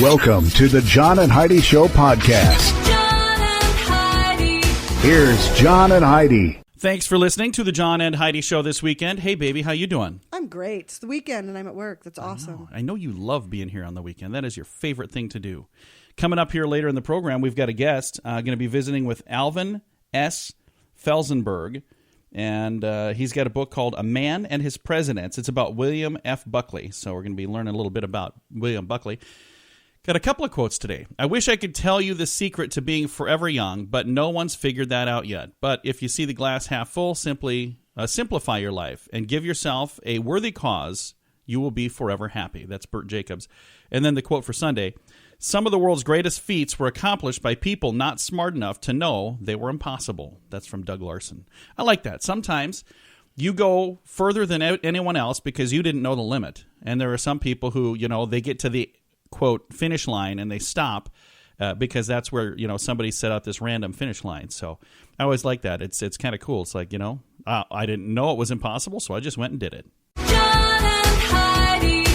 Welcome to the John and Heidi Show podcast. John and Heidi. Here's John and Heidi. Thanks for listening to the John and Heidi Show this weekend. Hey, baby, how you doing? I'm great. It's the weekend and I'm at work. That's awesome. I know you love being here on the weekend. That is your favorite thing to do. Coming up here later in the program, we've got a guest going to be visiting with Alvin S. Felzenberg, and he's got a book called A Man and His Presidents. It's about William F. Buckley, so we're going to be learning a little bit about William Buckley. Got a couple of quotes today. I wish I could tell you the secret to being forever young, but no one's figured that out yet. But if you see the glass half full, simply simplify your life and give yourself a worthy cause. You will be forever happy. That's Bert Jacobs. And then the quote for Sunday. Some of the world's greatest feats were accomplished by people not smart enough to know they were impossible. That's from Doug Larson. I like that. Sometimes you go further than anyone else because you didn't know the limit. And there are some people who, they get to the quote finish line and they stop because that's where somebody set out this random finish line. So I always like that. It's kind of cool. It's like I didn't know it was impossible, so I just went and did it. John and Heidi.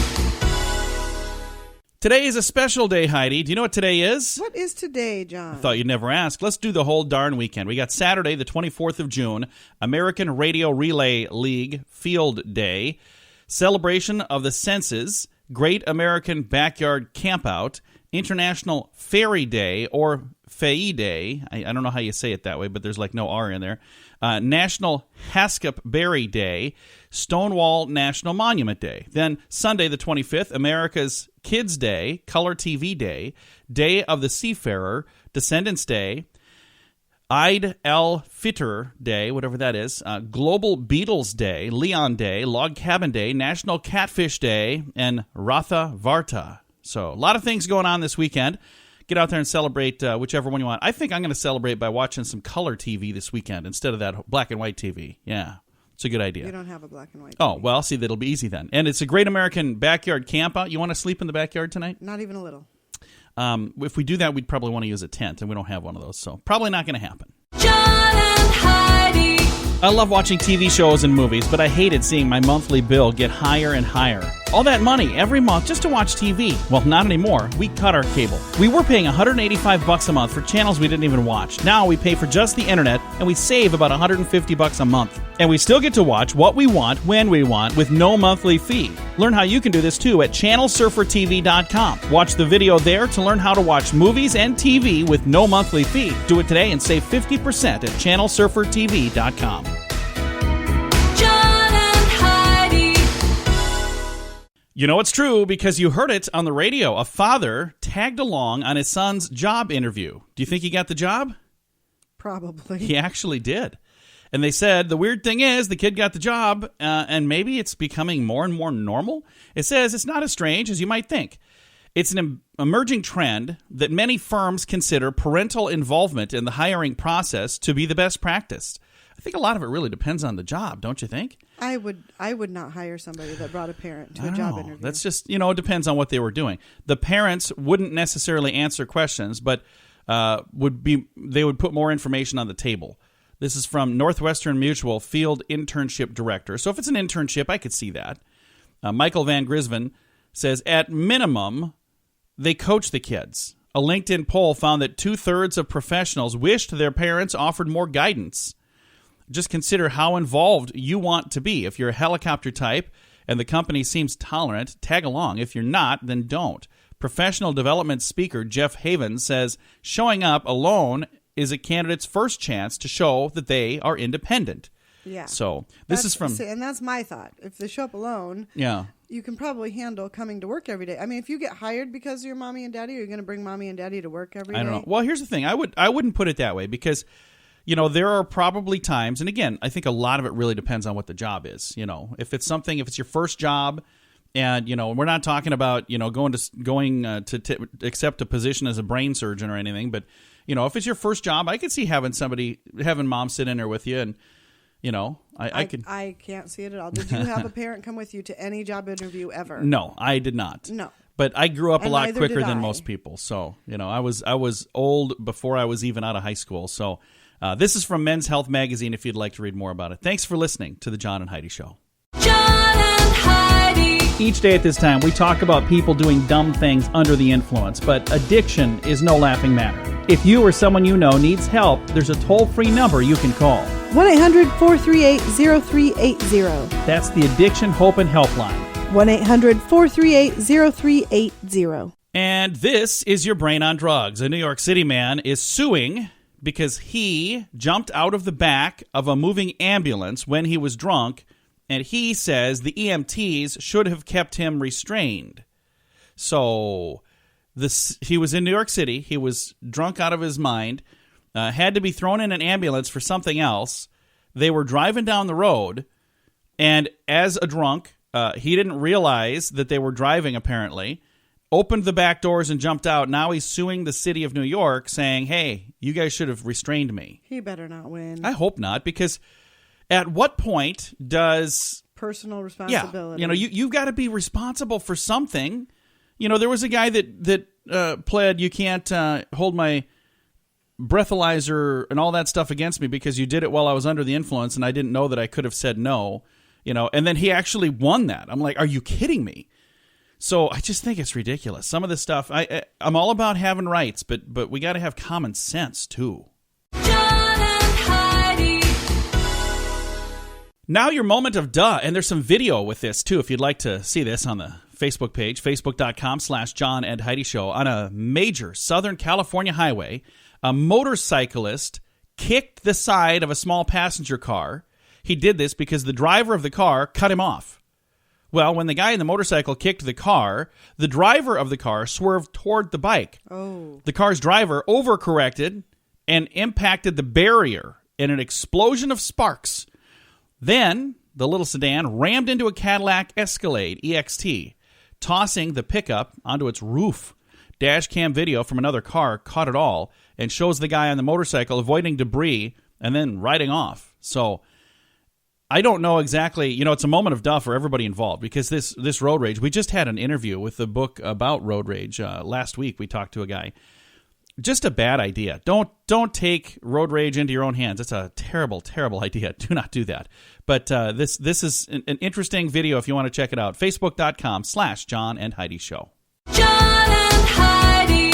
Today is a special day, Heidi. Do you know what today is? What is today, John? I thought you'd never ask. Let's do the whole darn weekend. We got Saturday, the 24th of June, American Radio Relay League Field Day, celebration of the senses, Great American Backyard Campout, International Fairy Day, or Fay Day. I don't know how you say it that way, but there's like no R in there. National Haskap Berry Day, Stonewall National Monument Day. Then Sunday, the 25th, America's Kids Day, Color TV Day, Day of the Seafarer, Descendants Day, Eid al-Fitr Day, whatever that is, Global Beatles Day, Leon Day, Log Cabin Day, National Catfish Day, and Ratha Varta. So a lot of things going on this weekend. Get out there and celebrate whichever one you want. I think I'm going to celebrate by watching some color TV this weekend instead of that black and white TV. Yeah, it's a good idea. You don't have a black and white TV. Oh, well, see, that'll be easy then. And it's a Great American Backyard Campout. You want to sleep in the backyard tonight? Not even a little. If we do that, we'd probably want to use a tent, and we don't have one of those, so probably not going to happen. John and Heidi. I love watching TV shows and movies, but I hated seeing my monthly bill get higher and higher. All that money every month just to watch TV. Well, not anymore. We cut our cable. We were paying $185 a month for channels we didn't even watch. Now we pay for just the internet, and we save about $150 a month. And we still get to watch what we want, when we want, with no monthly fee. Learn how you can do this too at channelsurfertv.com. Watch the video there to learn how to watch movies and TV with no monthly fee. Do it today and save 50% at channelsurfertv.com. John and Heidi. You know it's true because you heard it on the radio. A father tagged along on his son's job interview. Do you think he got the job? Probably. He actually did. And they said the weird thing is the kid got the job, and maybe it's becoming more and more normal. It says it's not as strange as you might think. It's an emerging trend that many firms consider parental involvement in the hiring process to be the best practice. I think a lot of it really depends on the job, don't you think? I would not hire somebody that brought a parent to a job interview. That's just, it depends on what they were doing. The parents wouldn't necessarily answer questions, but they would put more information on the table. This is from Northwestern Mutual Field Internship Director. So if it's an internship, I could see that. Michael Van Grisven says, at minimum, they coach the kids. A LinkedIn poll found that 2/3 of professionals wished their parents offered more guidance. Just consider how involved you want to be. If you're a helicopter type and the company seems tolerant, tag along. If you're not, then don't. Professional development speaker Jeff Havens says, showing up alone is a candidate's first chance to show that they are independent. Yeah. So this is from... And that's my thought. If they show up alone, yeah, you can probably handle coming to work every day. I mean, if you get hired because of your mommy and daddy, are you going to bring mommy and daddy to work every day? I don't know. Well, here's the thing. I wouldn't put it that way because, there are probably times, and again, I think a lot of it really depends on what the job is. If it's your first job, and we're not talking about going to accept a position as a brain surgeon or anything, but if it's your first job, I could see having mom sit in there with you, and I can't see it at all. Did you have a parent come with you to any job interview ever? No, I did not. No. But I grew up a lot quicker than I. most people. So, I was old before I was even out of high school. So, this is from Men's Health Magazine if you'd like to read more about it. Thanks for listening to The John and Heidi Show. John and Heidi. Each day at this time, we talk about people doing dumb things under the influence, but addiction is no laughing matter. If you or someone you know needs help, there's a toll-free number you can call. 1-800-438-0380. That's the Addiction Hope and Helpline. 1-800-438-0380. And this is your brain on drugs. A New York City man is suing because he jumped out of the back of a moving ambulance when he was drunk, and he says the EMTs should have kept him restrained. So he was in New York City. He was drunk out of his mind, had to be thrown in an ambulance for something else. They were driving down the road, and as a drunk, he didn't realize that they were driving, apparently, opened the back doors and jumped out. Now he's suing the city of New York, saying, hey, you guys should have restrained me. He better not win. I hope not, because at what point does... Personal responsibility. Yeah, you've got to be responsible for something. There was a guy that pled, you can't hold my breathalyzer and all that stuff against me because you did it while I was under the influence and I didn't know that I could have said no. And then he actually won that. I'm like, are you kidding me? So I just think it's ridiculous. Some of this stuff, I'm all about having rights, but we got to have common sense too. John and Heidi. Now your moment of duh, and there's some video with this too if you'd like to see this on the Facebook page, facebook.com/John and Heidi Show. On a major Southern California highway, a motorcyclist kicked the side of a small passenger car. He did this because the driver of the car cut him off. Well, when the guy in the motorcycle kicked the car, the driver of the car swerved toward the bike. Oh. The car's driver overcorrected and impacted the barrier in an explosion of sparks. Then, the little sedan rammed into a Cadillac Escalade EXT, tossing the pickup onto its roof. Dash cam video from another car caught it all and shows the guy on the motorcycle avoiding debris and then riding off. So I don't know exactly, it's a moment of duh for everybody involved because this road rage, we just had an interview with the book about road rage. Last week we talked to a guy. Just a bad idea. Don't take road rage into your own hands. It's a terrible, terrible idea. Do not do that. But this is an interesting video if you want to check it out. Facebook.com/John and Heidi Show. John and Heidi.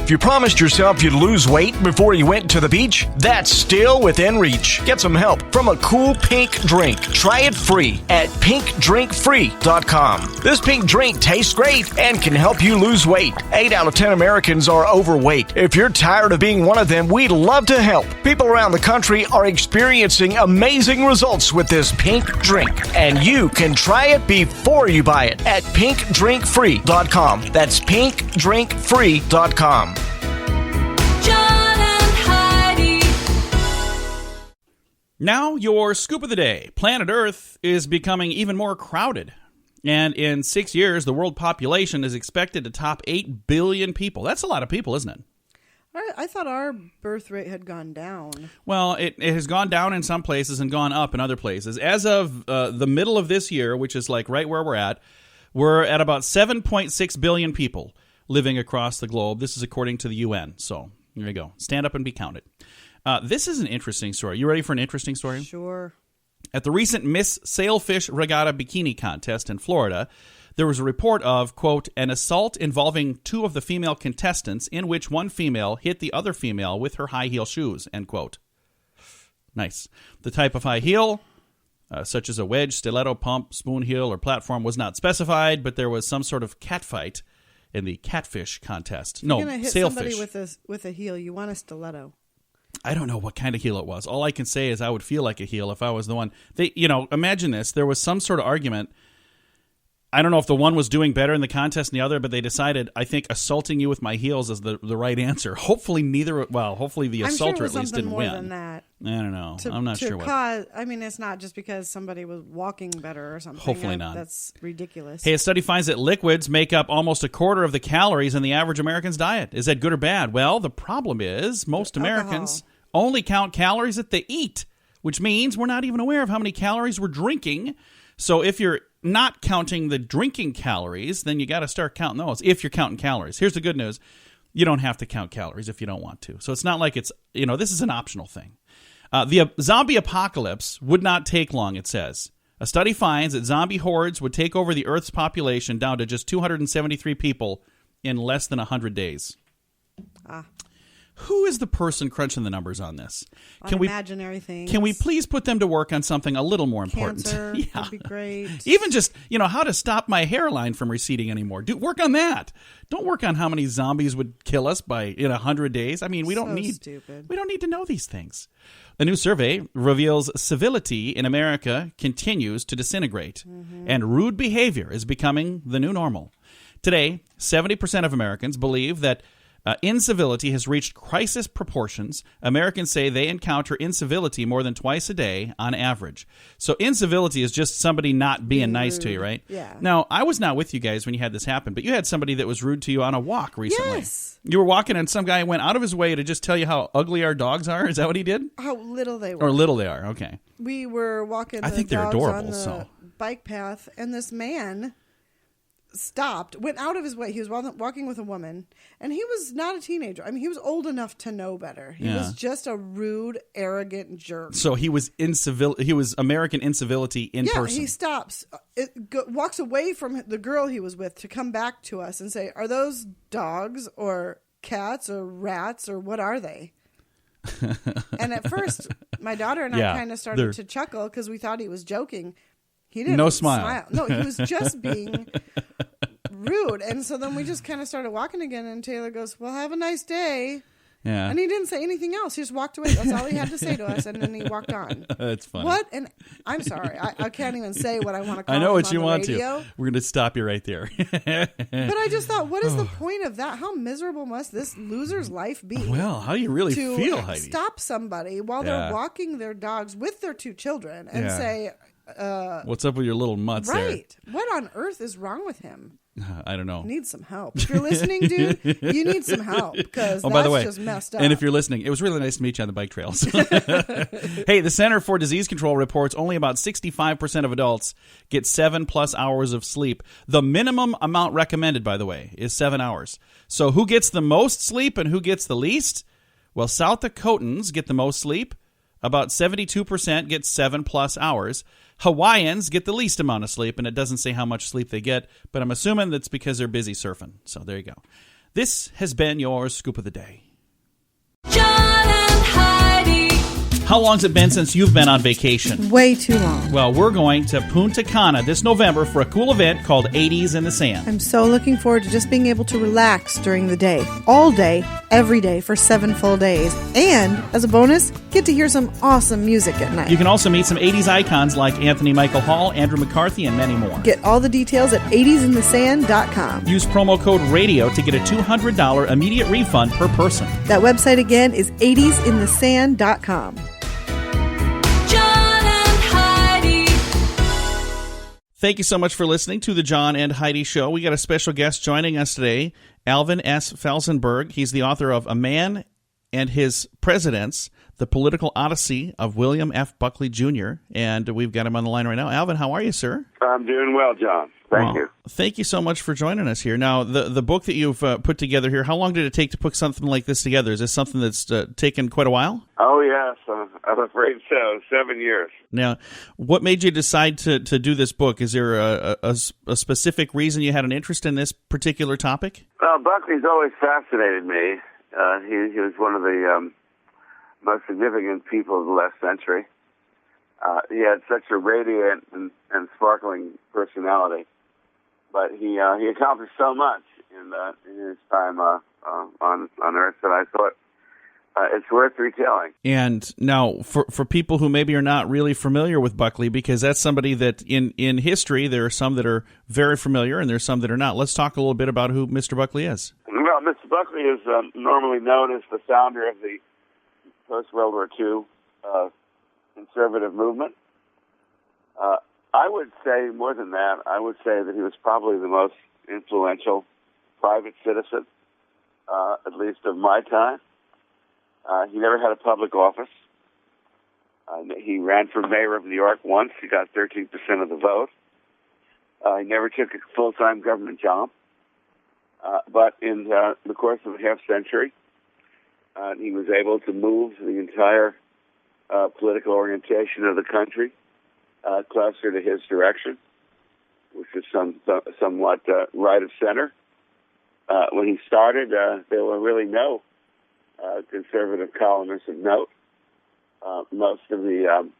If you promised yourself you'd lose weight before you went to the beach, that's still within reach. Get some help from a cool pink drink. Try it free at pinkdrinkfree.com. This pink drink tastes great and can help you lose weight. 8 out of 10 Americans are overweight. If you're tired of being one of them, we'd love to help. People around the country are experiencing amazing results with this pink drink, and you can try it before you buy it at pinkdrinkfree.com. That's pinkdrinkfree.com. John and Heidi. Now your scoop of the day. Planet Earth is becoming even more crowded. And in 6 years, the world population is expected to top 8 billion people. That's a lot of people, isn't it? I thought our birth rate had gone down. Well, it has gone down in some places and gone up in other places. As of the middle of this year, which is like right where we're at about 7.6 billion people living across the globe. This is according to the UN. So there you go. Stand up and be counted. This is an interesting story. You ready for an interesting story? Sure. At the recent Miss Sailfish Regatta Bikini Contest in Florida, there was a report of, quote, an assault involving 2 of the female contestants in which one female hit the other female with her high heel shoes, end quote. Nice. The type of high heel, such as a wedge, stiletto, pump, spoon heel, or platform, was not specified, but there was some sort of catfight in the catfish contest. You're gonna hit sailfish. somebody with a heel. You want a stiletto. I don't know what kind of heel it was. All I can say is I would feel like a heel if I was the one. Imagine this. There was some sort of argument. I don't know if the one was doing better in the contest than the other, but they decided, I think, assaulting you with my heels is the right answer. Hopefully hopefully the assaulter at least didn't win. I'm sure it was something more than that. I don't know. I'm not sure what. It's not just because somebody was walking better or something. Hopefully not. That's ridiculous. Hey, a study finds that liquids make up almost a quarter of the calories in the average American's diet. Is that good or bad? Well, the problem is most Americans only count calories that they eat, which means we're not even aware of how many calories we're drinking. So if you're not counting the drinking calories, then you got to start counting those if you're counting calories. Here's the good news. You don't have to count calories if you don't want to. So it's not like it's, this is an optional thing. The zombie apocalypse would not take long, it says. A study finds that zombie hordes would take over the Earth's population down to just 273 people in less than 100 days. Who is the person crunching the numbers on this? Imaginary things. Can we please put them to work on something a little more important? Cancer would be great. Even just, how to stop my hairline from receding anymore. Work on that. Don't work on how many zombies would kill us in 100 days. I mean, we don't need to know these things. A new survey reveals civility in America continues to disintegrate, and rude behavior is becoming the new normal. Today, 70% of Americans believe that incivility has reached crisis proportions. Americans say they encounter incivility more than twice a day on average. So incivility is just somebody not being nice to you, right? Yeah. Now, I was not with you guys when you had this happen, but you had somebody that was rude to you on a walk recently. Yes. You were walking and some guy went out of his way to just tell you how ugly our dogs are. Is that what he did? How little they were. Or little they are. Okay. We were walking I think they're dogs adorable, on the so. bike path, and this man stopped, went out of his way. He was walking with a woman, and he was not a teenager. I mean, he was old enough to know better. He was just a rude, arrogant jerk. So he was He was American incivility in person. Yeah, he stops, walks away from the girl he was with to come back to us and say, "Are those dogs or cats or rats or what are they?" And at first, my daughter and I kind of started to chuckle because we thought he was joking. He didn't. No smile. No, he was just being rude. And so then we just kind of started walking again, and Taylor goes, "Well, have a nice day." Yeah. And he didn't say anything else. He just walked away. That's all he had to say to us, and then he walked on. That's funny. What? And I'm sorry. I can't even say what I want to call I know him what on you the want radio. to. We're going to stop you right there. But I just thought, what is the point of that? How miserable must this loser's life be? Well, how do you really to feel, Heidi? Stop somebody while they're walking their dogs with their two children and say, "What's up with your little mutts there?" Right. What on earth is wrong with him? I don't know. Need some help. If you're listening, dude, you need some help because by the way, just messed up. And if you're listening, it was really nice to meet you on the bike trails. Hey, the Center for Disease Control reports only about 65% of adults get 7+ hours of sleep. The minimum amount recommended, by the way, is 7 hours. So who gets the most sleep and who gets the least? Well, South Dakotans get the most sleep. About 72% get 7+ hours. Hawaiians get the least amount of sleep, and it doesn't say how much sleep they get, but I'm assuming that's because they're busy surfing. So there you go. This has been your Scoop of the Day. John and Heidi. How long's it been since you've been on vacation? Way too long. Well, we're going to Punta Cana this November for a cool event called 80s in the Sand. I'm so looking forward to just being able to relax during the day. All day, every day for 7 full days. And, as a bonus, get to hear some awesome music at night. You can also meet some 80s icons like Anthony Michael Hall, Andrew McCarthy, and many more. Get all the details at 80sinthesand.com. Use promo code RADIO to get a $200 immediate refund per person. That website again is 80sinthesand.com. John and Heidi. Thank you so much for listening to the John and Heidi Show. We got a special guest joining us today, Alvin S. Felzenberg. He's the author of A Man and His Presidents, The Political Odyssey of William F. Buckley Jr., and we've got him on the line right now. Alvin, how are you, sir? I'm doing well, John. Thank you. Thank you so much for joining us here. Now, the book that you've put together here, how long did it take to put something like this together? Is this something that's taken quite a while? Oh, yes. I'm afraid so. 7 years. Now, what made you decide to do this book? Is there a specific reason you had an interest in this particular topic? Well, Buckley's always fascinated me. He was one of the most significant people of the last century. He had such a radiant and sparkling personality, but he accomplished so much in his time on Earth that I thought it's worth retelling. And now, for people who maybe are not really familiar with Buckley, because that's somebody that in history there are some that are very familiar and there's some that are not. Let's talk a little bit about who Mr. Buckley is. Well, Mr. Buckley is normally known as the founder of the post-World War II conservative movement. I would say more than that. I would say that he was probably the most influential private citizen, at least of my time. He never had a public office. He ran for mayor of New York once. He got 13% of the vote. He never took a full-time government job. But in the course of a half century, he was able to move the entire political orientation of the country closer to his direction, which is somewhat right of center. When he started, there were really no conservative columnists of note. Most of the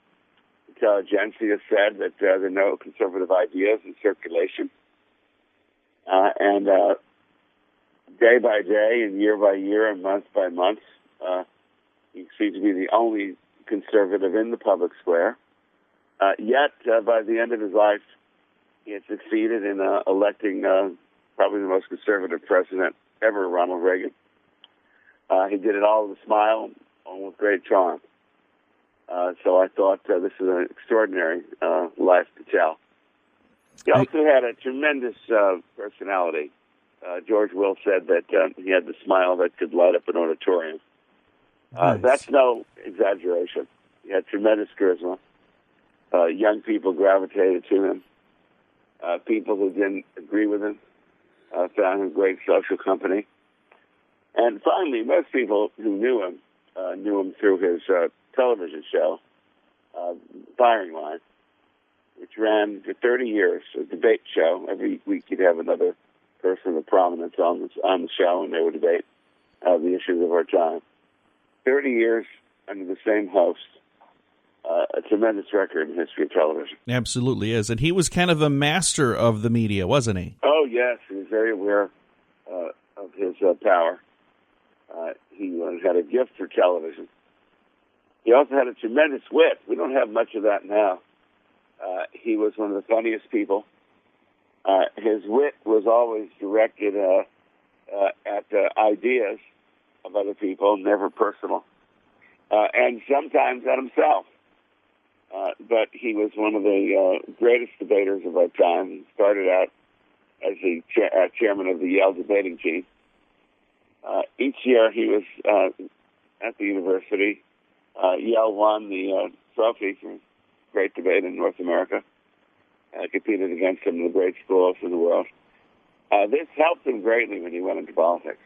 intelligentsia said that there are no conservative ideas in circulation. And day by day and year by year and month by month, he seemed to be the only conservative in the public square. Yet, by the end of his life, he had succeeded in electing probably the most conservative president ever, Ronald Reagan. He did it all with a smile and with great charm. So I thought this is an extraordinary life to tell. He also had a tremendous personality. George Will said that he had the smile that could light up an auditorium. Nice. That's no exaggeration. He had tremendous charisma. Young people gravitated to him. People who didn't agree with him found him great social company. And finally, most people who knew him through his television show, Firing Line, which ran for 30 years, a debate show. Every week you'd have another person of prominence on the show, and they would debate the issues of our time. 30 years under the same host. A tremendous record in the history of television. Absolutely is. And he was kind of a master of the media, wasn't he? Oh, yes. He was very aware of his power. He had a gift for television. He also had a tremendous wit. We don't have much of that now. He was one of the funniest people. His wit was always directed at ideas of other people, never personal, and sometimes at himself. But he was one of the greatest debaters of our time. He started out as the chairman of the Yale debating team. Each year he was at the university. Yale won the trophy for great debate in North America. Competed against some of the great schools in the world. This helped him greatly when he went into politics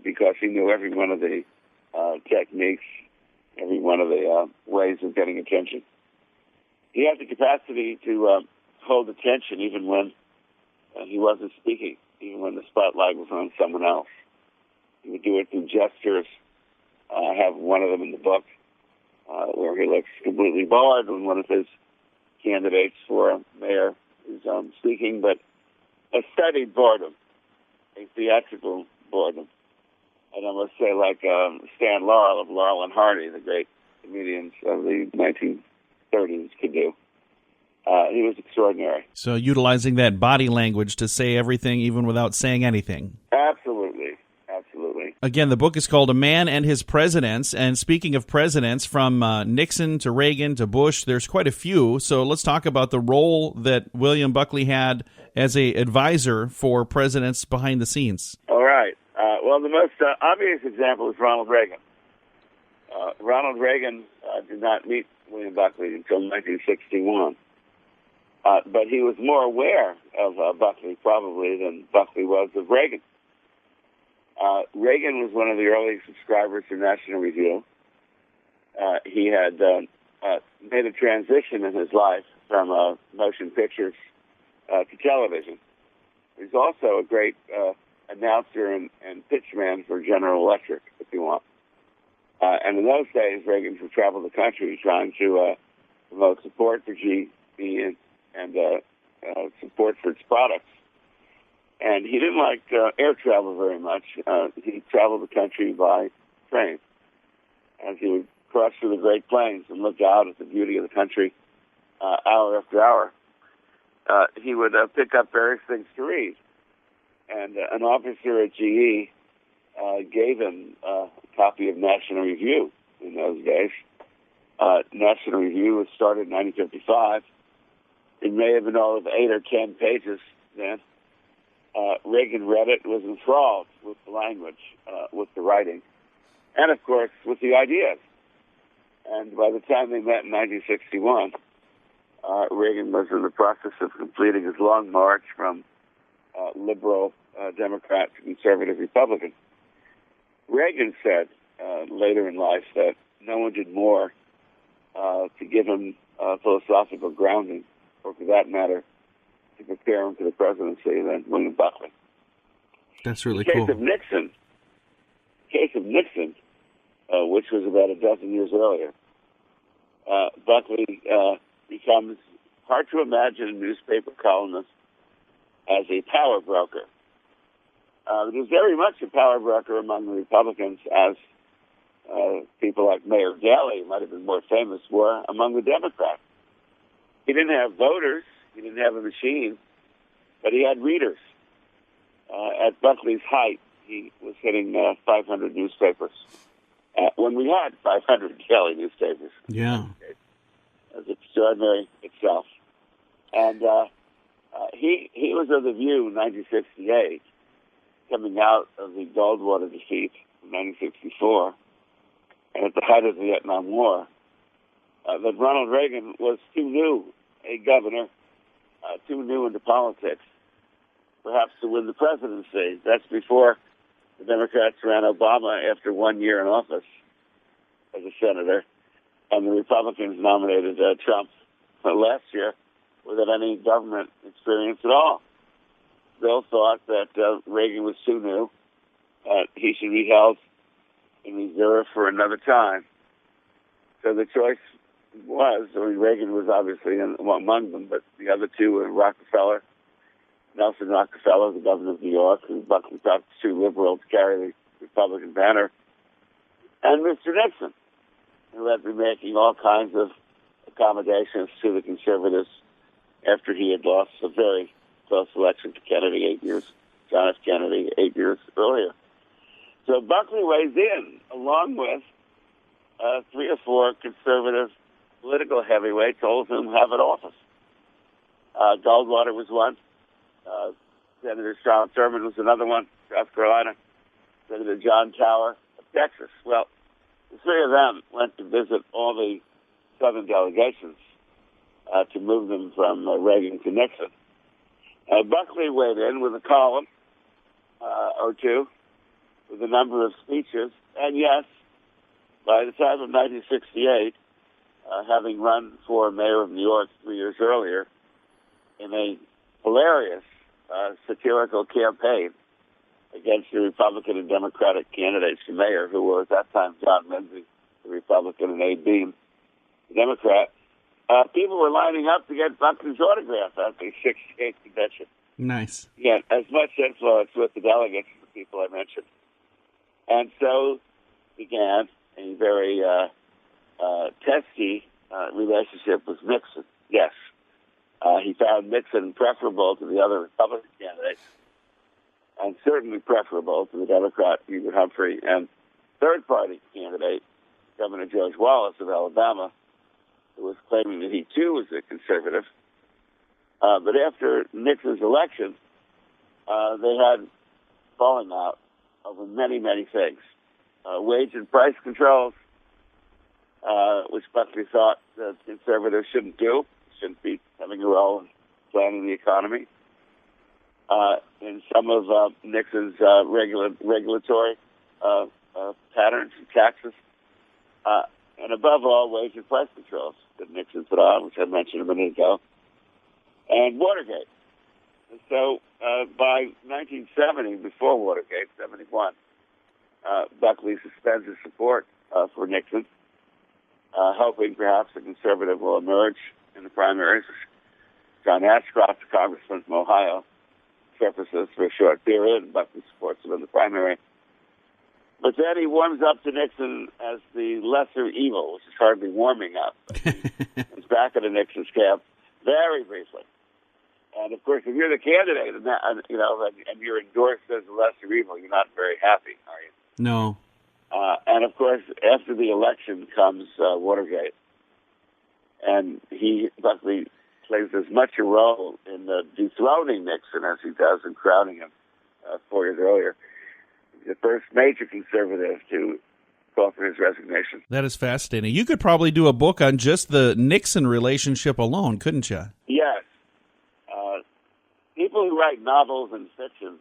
because he knew every one of the techniques, every one of the ways of getting attention. He had the capacity to hold attention even when he wasn't speaking, even when the spotlight was on someone else. He would do it through gestures. I have one of them in the book where he looks completely bored when one of his candidates for mayor is speaking, but a studied boredom, a theatrical boredom. And I must say, like Stan Laurel of Laurel and Hardy, the great comedians of the 1930s, could do. He was extraordinary. So utilizing that body language to say everything even without saying anything. Absolutely. Absolutely. Again, the book is called A Man and His Presidents. And speaking of presidents, from Nixon to Reagan to Bush, there's quite a few. So let's talk about the role that William Buckley had as a advisor for presidents behind the scenes. All right. Well, the most obvious example is Ronald Reagan. Ronald Reagan did not meet William Buckley until 1961. But he was more aware of Buckley probably than Buckley was of Reagan. Reagan was one of the early subscribers to National Review. He had made a transition in his life from motion pictures to television. He's also a great announcer and pitchman for General Electric, if you want. And in those days, Reagan would travel the country trying to promote support for GE and support for its products. And he didn't like air travel very much. He traveled the country by train. As he would cross through the Great Plains and look out at the beauty of the country hour after hour, he would pick up various things to read. And an officer at GE gave him a copy of National Review in those days. National Review was started in 1955. It may have been all of 8 or 10 pages then. Reagan read it, was enthralled with the language, with the writing, and, of course, with the ideas. And by the time they met in 1961, Reagan was in the process of completing his long march from liberal Democrat to conservative Republican. Reagan said later in life that no one did more to give him philosophical grounding, or for that matter, to prepare him for the presidency than William Buckley. That's really In the cool. case of Nixon, which was about a dozen years earlier, Buckley becomes hard to imagine newspaper columnist as a power broker. He was very much a power broker among the Republicans, as people like Mayor Daley, might have been more famous, were among the Democrats. He didn't have voters, he didn't have a machine, but he had readers. At Buckley's height, he was hitting 500 newspapers. When we had 500 daily newspapers. Yeah. It was extraordinary itself. And he was of the view in 1968, coming out of the Goldwater defeat in 1964, and at the height of the Vietnam War, that Ronald Reagan was too new a governor, too new into politics, perhaps to win the presidency. That's before the Democrats ran Obama after 1 year in office as a senator, and the Republicans nominated Trump last year without any government experience at all. Bill thought that Reagan was too new. He should be held in reserve for another time. So the choice was, Reagan was obviously among them, but the other two were Rockefeller, Nelson Rockefeller, the governor of New York, who Buckley thought was too liberal to carry the Republican banner, and Mr. Nixon, who had been making all kinds of accommodations to the conservatives after he had lost a very close election to Kennedy, John F. Kennedy, 8 years earlier. So Buckley weighs in, along with 3 or 4 conservative political heavyweights, all of whom have an office. Goldwater was one. Senator Sean Thurman was another one, South Carolina. Senator John Tower of Texas. Well, the 3 of them went to visit all the Southern delegations to move them from Reagan to Nixon. Buckley weighed in with a column or two, with a number of speeches, and yes, by the time of 1968, having run for mayor of New York 3 years earlier in a hilarious satirical campaign against the Republican and Democratic candidates for mayor, who were at that time John Lindsay, the Republican, and Abe Beame, the Democrat. People were lining up to get Buckley's autograph at the 68th convention. Nice. Yeah, as much influence with the delegates as the people I mentioned. And so began a very testy relationship with Nixon. Yes. He found Nixon preferable to the other Republican candidates, and certainly preferable to the Democrat Hubert Humphrey and third-party candidate, Governor George Wallace of Alabama, who was claiming that he too was a conservative. But after Nixon's election, they had fallen out over many, many things. Wage and price controls, which Buckley thought that conservatives shouldn't do, shouldn't be having a role in planning the economy. In some of Nixon's regulatory patterns and taxes, and above all, wage and price controls that Nixon put on, which I mentioned a minute ago, and Watergate. And so by 1970, before Watergate, 71, Buckley suspends his support for Nixon, hoping perhaps a conservative will emerge in the primaries. John Ashcroft, the congressman from Ohio, surfaces for a short period, and Buckley supports him in the primary. But then he warms up to Nixon as the lesser evil, which is hardly warming up. He's back in the Nixon's camp very briefly. And of course, if you're the candidate, and you're endorsed as the lesser evil, you're not very happy, are you? No. And of course, after the election comes Watergate, and Buckley plays as much a role in dethroning Nixon as he does in crowning him 4 years earlier. The first major conservative to call for his resignation. That is fascinating. You could probably do a book on just the Nixon relationship alone, couldn't you? Yes. People who write novels and fiction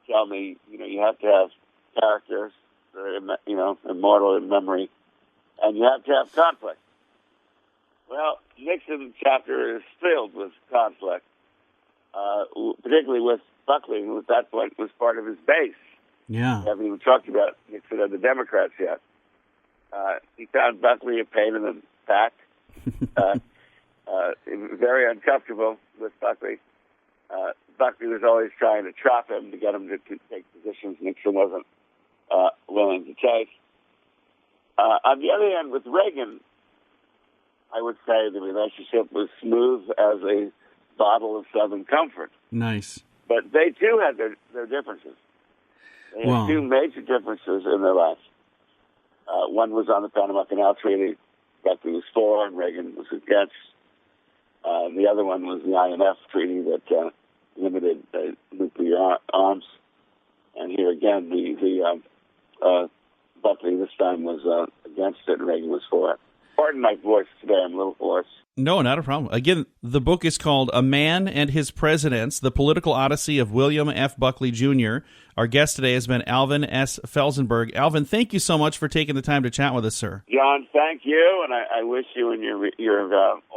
tell me, you have to have characters that are, immortal in memory, and you have to have conflict. Well, Nixon's chapter is filled with conflict, particularly with Buckley, who at that point was part of his base. Yeah. We haven't even talked about Nixon and the Democrats yet. He found Buckley a pain in the back, very uncomfortable with Buckley. Buckley was always trying to trap him to get him to take positions Nixon wasn't willing to take. On the other hand, with Reagan, I would say the relationship was smooth as a bottle of Southern comfort. Nice. But they, too, had their differences. They had two major differences in their lives. One was on the Panama Canal Treaty. Buckley was for, and Reagan was against. The other one was the INF Treaty that limited nuclear arms. And here again, Buckley this time was against it, and Reagan was for it. Pardon my voice today, I'm a little hoarse. No, not a problem. Again, the book is called A Man and His Presidents, The Political Odyssey of William F. Buckley Jr. Our guest today has been Alvin S. Felzenberg. Alvin, thank you so much for taking the time to chat with us, sir. John, thank you, and I wish you and your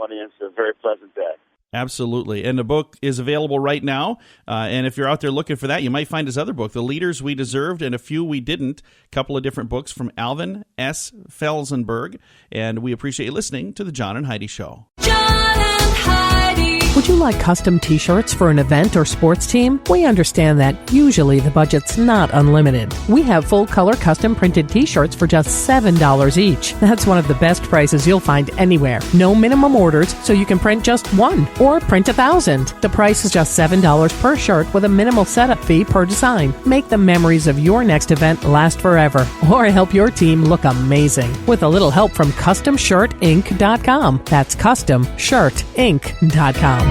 audience a very pleasant day. Absolutely. And the book is available right now. And if you're out there looking for that, you might find his other book, The Leaders We Deserved and a Few We Didn't. A couple of different books from Alvin S. Felzenberg. And we appreciate you listening to The John and Heidi Show. John and Heidi. Would you like custom t-shirts for an event or sports team? We understand that usually the budget's not unlimited. We have full-color custom printed t-shirts for just $7 each. That's one of the best prices you'll find anywhere. No minimum orders, so you can print just one or print 1,000. The price is just $7 per shirt with a minimal setup fee per design. Make the memories of your next event last forever or help your team look amazing with a little help from CustomShirtInc.com. That's CustomShirtInc.com.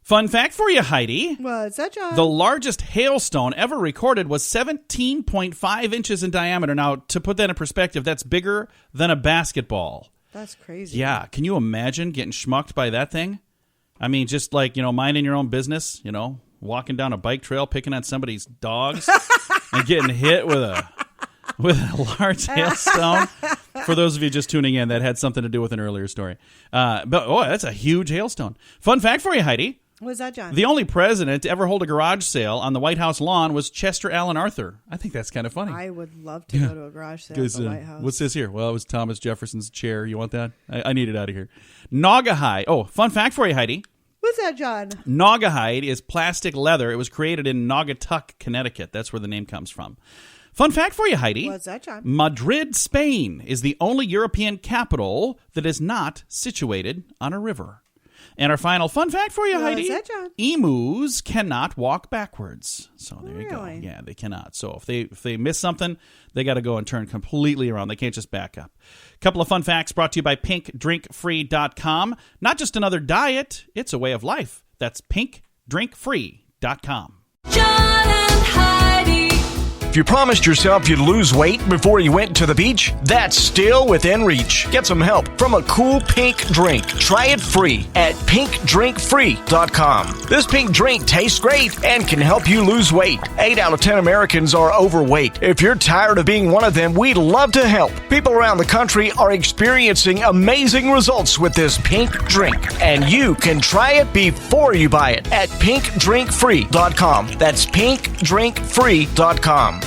Fun fact for you, Heidi. What's that, John? The largest hailstone ever recorded was 17.5 inches in diameter. Now, to put that in perspective, that's bigger than a basketball. That's crazy. Yeah. Can you imagine getting schmucked by that thing? I mean, just like, minding your own business, walking down a bike trail, picking on somebody's dogs and getting hit with a large hailstone. For those of you just tuning in, that had something to do with an earlier story. But that's a huge hailstone. Fun fact for you, Heidi. What's that, John? The only president to ever hold a garage sale on the White House lawn was Chester Alan Arthur. I think that's kind of funny. I would love to go to a garage sale at the White House. What's this here? Well, it was Thomas Jefferson's chair. You want that? I need it out of here. Naugahyde. Oh, fun fact for you, Heidi. What's that, John? Naugahyde is plastic leather. It was created in Naugatuck, Connecticut. That's where the name comes from. Fun fact for you, Heidi. What's that, John? Madrid, Spain is the only European capital that is not situated on a river. And our final fun fact for you, Heidi. What's that, John? Emus cannot walk backwards. So there you go. Really? Yeah, they cannot. So if they miss something, they got to go and turn completely around. They can't just back up. A couple of fun facts brought to you by pinkdrinkfree.com. Not just another diet, it's a way of life. That's pinkdrinkfree.com. John and Heidi. If you promised yourself you'd lose weight before you went to the beach, that's still within reach. Get some help from a cool pink drink. Try it free at pinkdrinkfree.com. This pink drink tastes great and can help you lose weight. 8 out of 10 Americans are overweight. If you're tired of being one of them, we'd love to help. People around the country are experiencing amazing results with this pink drink, and you can try it before you buy it at pinkdrinkfree.com. That's pinkdrinkfree.com.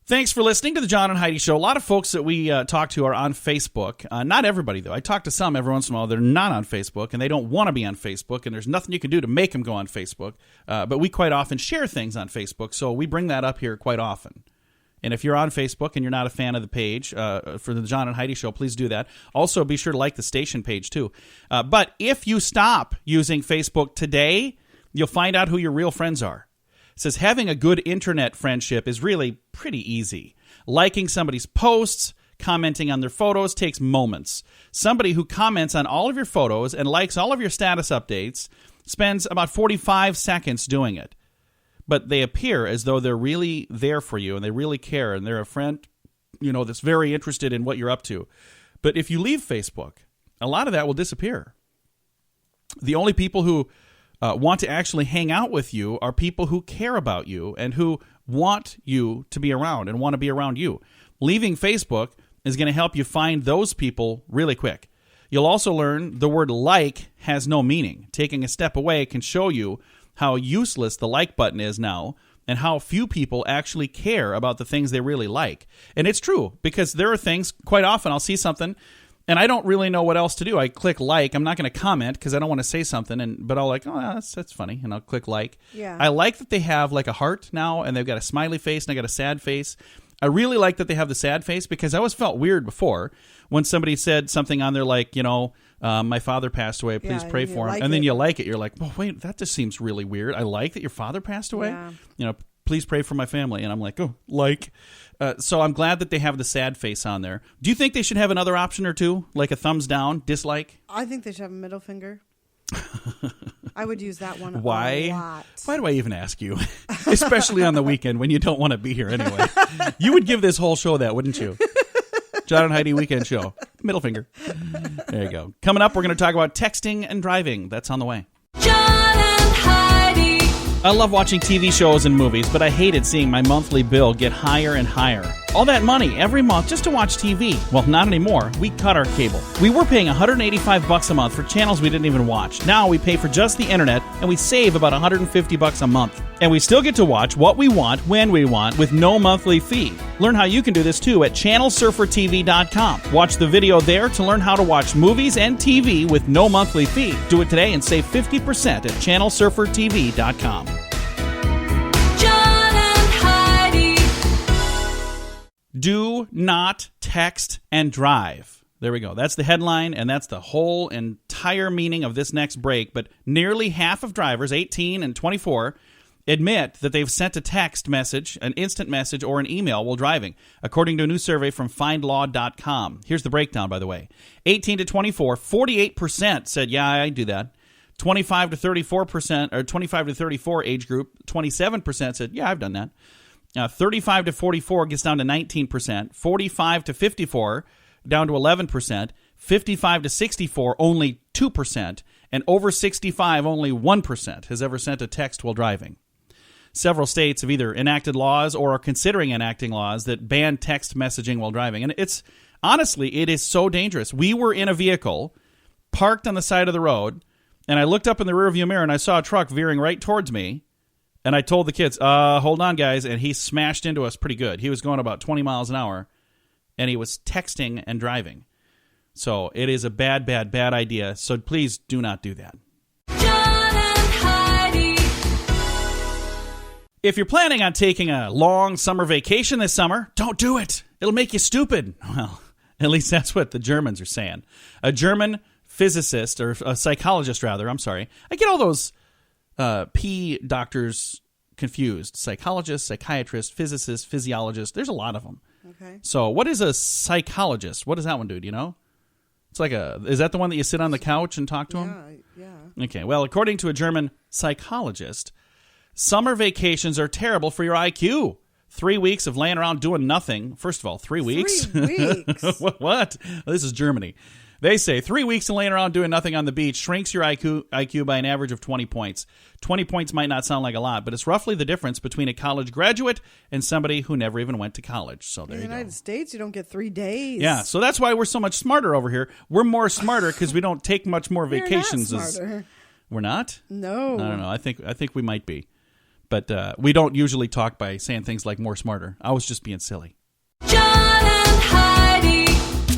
Thanks for listening to the John and Heidi Show. A lot of folks that we talk to are on Facebook. Not everybody, though. I talk to some every once in a while. They're not on Facebook, and they don't want to be on Facebook, and there's nothing you can do to make them go on Facebook. But we quite often share things on Facebook, so we bring that up here quite often. And if you're on Facebook and you're not a fan of the page for the John and Heidi Show, please do that. Also, be sure to like the station page, too. But if you stop using Facebook today, you'll find out who your real friends are. It says having a good internet friendship is really pretty easy. Liking somebody's posts, commenting on their photos takes moments. Somebody who comments on all of your photos and likes all of your status updates spends about 45 seconds doing it. But they appear as though they're really there for you and they really care and they're a friend, that's very interested in what you're up to. But if you leave Facebook, a lot of that will disappear. The only people who want to actually hang out with you are people who care about you and who want you to be around and want to be around you. Leaving Facebook is going to help you find those people really quick. You'll also learn the word like has no meaning. Taking a step away can show you how useless the like button is now and how few people actually care about the things they really like. And it's true, because there are things, quite often I'll see something and I don't really know what else to do. I click like. I'm not going to comment because I don't want to say something, but I'll like, oh, that's funny, and I'll click like. Yeah. I like that they have like a heart now, and they've got a smiley face, and I got a sad face. I really like that they have the sad face, because I always felt weird before when somebody said something on there like, my father passed away, please pray for him. like And then it. you like it. You're like, well, wait, that just seems really weird. I like that your father passed away. Yeah. Please pray for my family. And I'm like, oh, like. So I'm glad that they have the sad face on there. Do you think they should have another option or two, like a thumbs down, dislike? I think they should have a middle finger. I would use that one Why? a lot. Why do I even ask you? Especially on the weekend when you don't want to be here anyway. You would give this whole show that, wouldn't you? John and Heidi Weekend Show. Middle finger. There you go. Coming up, we're going to talk about texting and driving. That's on the way. John and Heidi. I love watching TV shows and movies, but I hated seeing my monthly bill get higher and higher. All that money every month just to watch TV. Well, not anymore. We cut our cable. We were paying $185 a month for channels we didn't even watch. Now we pay for just the internet, and we save about $150 a month. And we still get to watch what we want, when we want, with no monthly fee. Learn how you can do this too at channelsurfertv.com. Watch the video there to learn how to watch movies and TV with no monthly fee. Do it today and save 50% at channelsurfertv.com. John and Heidi. Do not text and drive. There we go. That's the headline, and that's the whole entire meaning of this next break. But nearly half of drivers, 18 and 24, admit that they've sent a text message, an instant message, or an email while driving, according to a new survey from findlaw.com. Here's the breakdown, by the way. 18 to 24, 48% said, yeah, I do that. 25 to 34%, or 25 to 34 age group, 27% said, yeah, I've done that. 35 to 44 gets down to 19%. 45 to 54 down to 11%. 55 to 64 only 2%. And over 65 only 1% has ever sent a text while driving. Several states have either enacted laws or are considering enacting laws that ban text messaging while driving. And it's honestly, it is so dangerous. We were in a vehicle parked on the side of the road, and I looked up in the rearview mirror and I saw a truck veering right towards me. And I told the kids, hold on, guys. And he smashed into us pretty good. He was going about 20 miles an hour, and he was texting and driving. So it is a bad, bad, bad idea. So please do not do that. John and Heidi. If you're planning on taking a long summer vacation this summer, don't do it. It'll make you stupid. Well, at least that's what the Germans are saying. A German physicist, or a psychologist rather, I'm sorry. I get all those P doctors confused. Psychologist, psychiatrist, physicist, physiologist. There's a lot of them. Okay. So what is a psychologist? What does that one do? Do you know? It's like is that the one that you sit on the couch and talk to him? Yeah. Okay. Well, according to a German psychologist, summer vacations are terrible for your IQ. 3 weeks of laying around doing nothing. First of all, 3 weeks? 3 weeks. What? This is Germany. They say 3 weeks of laying around doing nothing on the beach shrinks your IQ by an average of 20 points. 20 points might not sound like a lot, but it's roughly the difference between a college graduate and somebody who never even went to college. So there In the you go. United States, you don't get 3 days. Yeah, so that's why we're so much smarter over here. We're more smarter because we don't take much more We're vacations. not smarter. We're not? No. I don't know. I think we might be. But we don't usually talk by saying things like more smarter. I was just being silly. John and Heidi.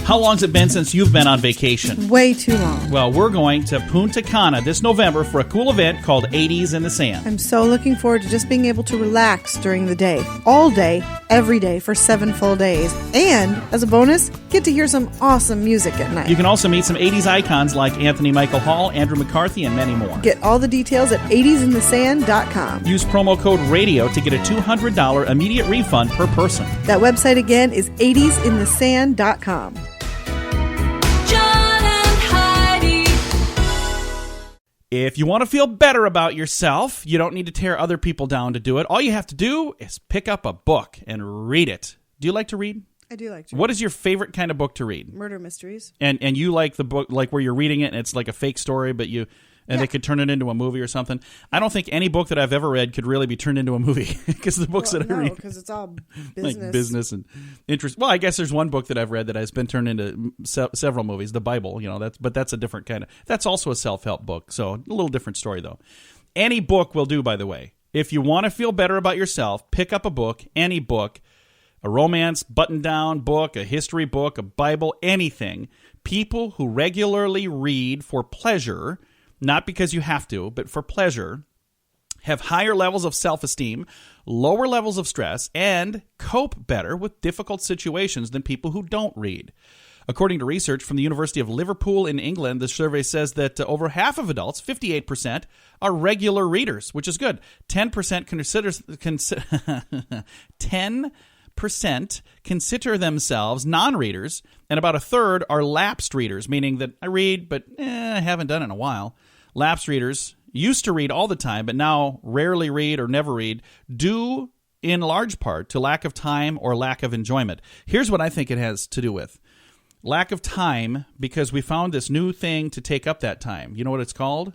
How long's it been since you've been on vacation? Way too long. Well, we're going to Punta Cana this November for a cool event called 80s in the Sand. I'm so looking forward to just being able to relax during the day. All day, every day for 7 full days. And, as a bonus, get to hear some awesome music at night. You can also meet some 80s icons like Anthony Michael Hall, Andrew McCarthy, and many more. Get all the details at 80sinthesand.com. Use promo code RADIO to get a $200 immediate refund per person. That website again is 80sinthesand.com. John and Heidi. If you want to feel better about yourself, you don't need to tear other people down to do it. All you have to do is pick up a book and read it. Do you like to read? I do like to. What is your favorite kind of book to read? Murder mysteries. And you like the book like where you're reading it and it's like a fake story, but you and they could turn it into a movie or something. I don't think any book that I've ever read could really be turned into a movie because the books that I read, because it's all like business. business and interest. Well, I guess there's one book that I've read that has been turned into several movies, the Bible. But that's a different kind of. That's also a self-help book, so a little different story though. Any book will do, by the way. If you want to feel better about yourself, pick up a book, any book, a romance, button-down book, a history book, a Bible, anything. People who regularly read for pleasure, not because you have to, but for pleasure, have higher levels of self-esteem, lower levels of stress, and cope better with difficult situations than people who don't read. According to research from the University of Liverpool in England, the survey says that over half of adults, 58%, are regular readers, which is good. 10% consider themselves non-readers, and about a third are lapsed readers, meaning that I read, but I haven't done it in a while. Lapsed readers used to read all the time, but now rarely read or never read, due in large part to lack of time or lack of enjoyment. Here's what I think it has to do with. Lack of time, because we found this new thing to take up that time. You know what it's called?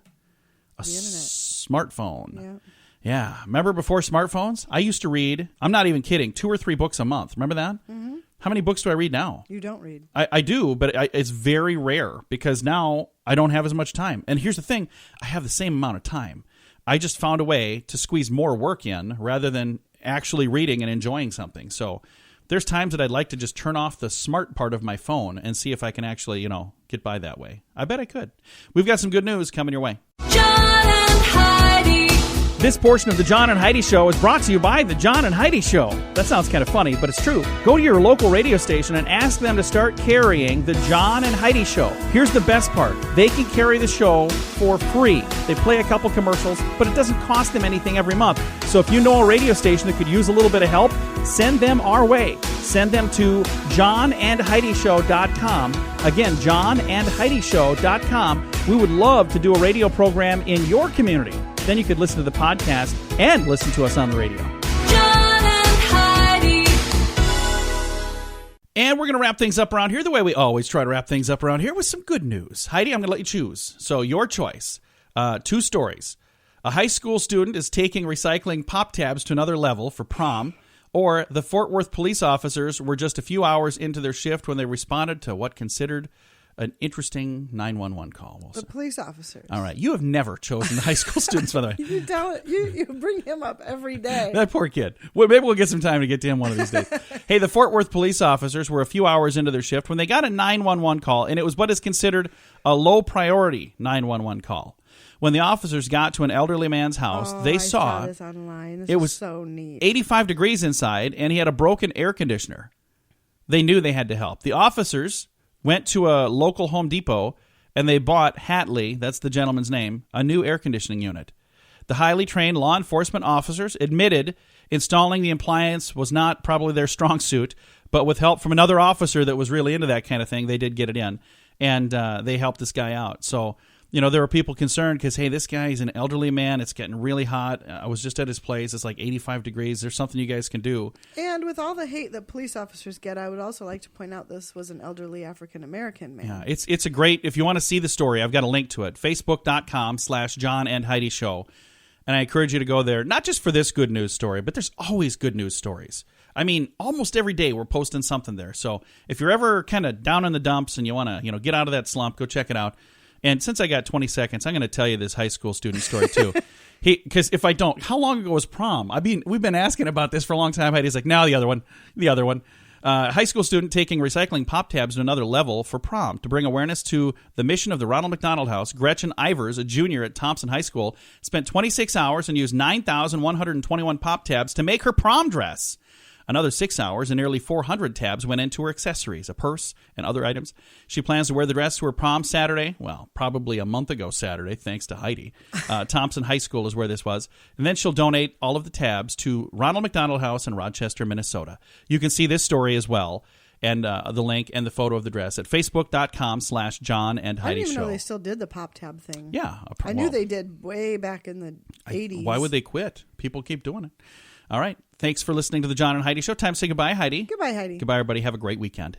A smartphone. Yeah. Yeah. Remember before smartphones? I used to read, I'm not even kidding, 2 or 3 books a month. Remember that? Mm-hmm. How many books do I read now? You don't read. I do, but it's very rare because now I don't have as much time. And here's the thing. I have the same amount of time. I just found a way to squeeze more work in rather than actually reading and enjoying something. So there's times that I'd like to just turn off the smart part of my phone and see if I can actually, get by that way. I bet I could. We've got some good news coming your way. John and Heidi. This portion of the John and Heidi Show is brought to you by the John and Heidi Show. That sounds kind of funny, but it's true. Go to your local radio station and ask them to start carrying the John and Heidi Show. Here's the best part. They can carry the show for free. They play a couple commercials, but it doesn't cost them anything every month. So if you know a radio station that could use a little bit of help, send them our way. Send them to johnandheidishow.com. Again, johnandheidishow.com. We would love to do a radio program in your community. Then you could listen to the podcast and listen to us on the radio. John and Heidi. And we're going to wrap things up around here the way we always try to wrap things up around here with some good news. Heidi, I'm going to let you choose. So your choice. 2 stories. A high school student is taking recycling pop tabs to another level for prom, or the Fort Worth police officers were just a few hours into their shift when they responded to what considered an interesting 911 call. The police officers. All right. You have never chosen the high school students, by the way. You bring him up every day. That poor kid. Well, maybe we'll get some time to get to him one of these days. Hey, the Fort Worth police officers were a few hours into their shift when they got a 911 call, and it was what is considered a low-priority 911 call. When the officers got to an elderly man's house, they saw this online. This it was so neat. 85 degrees inside, and he had a broken air conditioner. They knew they had to help. The officers went to a local Home Depot, and they bought Hatley, that's the gentleman's name, a new air conditioning unit. The highly trained law enforcement officers admitted installing the appliance was not probably their strong suit, but with help from another officer that was really into that kind of thing, they did get it in, and they helped this guy out. So, there were people concerned because, hey, this guy is an elderly man. It's getting really hot. I was just at his place. It's like 85 degrees. There's something you guys can do. And with all the hate that police officers get, I would also like to point out this was an elderly African-American man. Yeah, it's a great, if you want to see the story, I've got a link to it, facebook.com/John and Heidi Show. And I encourage you to go there, not just for this good news story, but there's always good news stories. I mean, almost every day we're posting something there. So if you're ever kind of down in the dumps and you want to, get out of that slump, go check it out. And since I got 20 seconds, I'm going to tell you this high school student story, too. Because if I don't, how long ago was prom? We've been asking about this for a long time. Heidi's like, no, the other one. High school student taking recycling pop tabs to another level for prom. To bring awareness to the mission of the Ronald McDonald House, Gretchen Ivers, a junior at Thompson High School, spent 26 hours and used 9,121 pop tabs to make her prom dress. Another 6 hours and nearly 400 tabs went into her accessories, a purse, and other items. She plans to wear the dress to her prom Saturday. Well, probably a month ago Saturday, thanks to Heidi. Thompson High School is where this was. And then she'll donate all of the tabs to Ronald McDonald House in Rochester, Minnesota. You can see this story as well, and the link and the photo of the dress at facebook.com/John and Heidi I didn't even Show. know they still did the pop tab thing. Yeah. I knew they did way back in the 80s. Why would they quit? People keep doing it. All right. Thanks for listening to the John and Heidi Show. Time to say goodbye, Heidi. Goodbye, Heidi. Goodbye, everybody. Have a great weekend.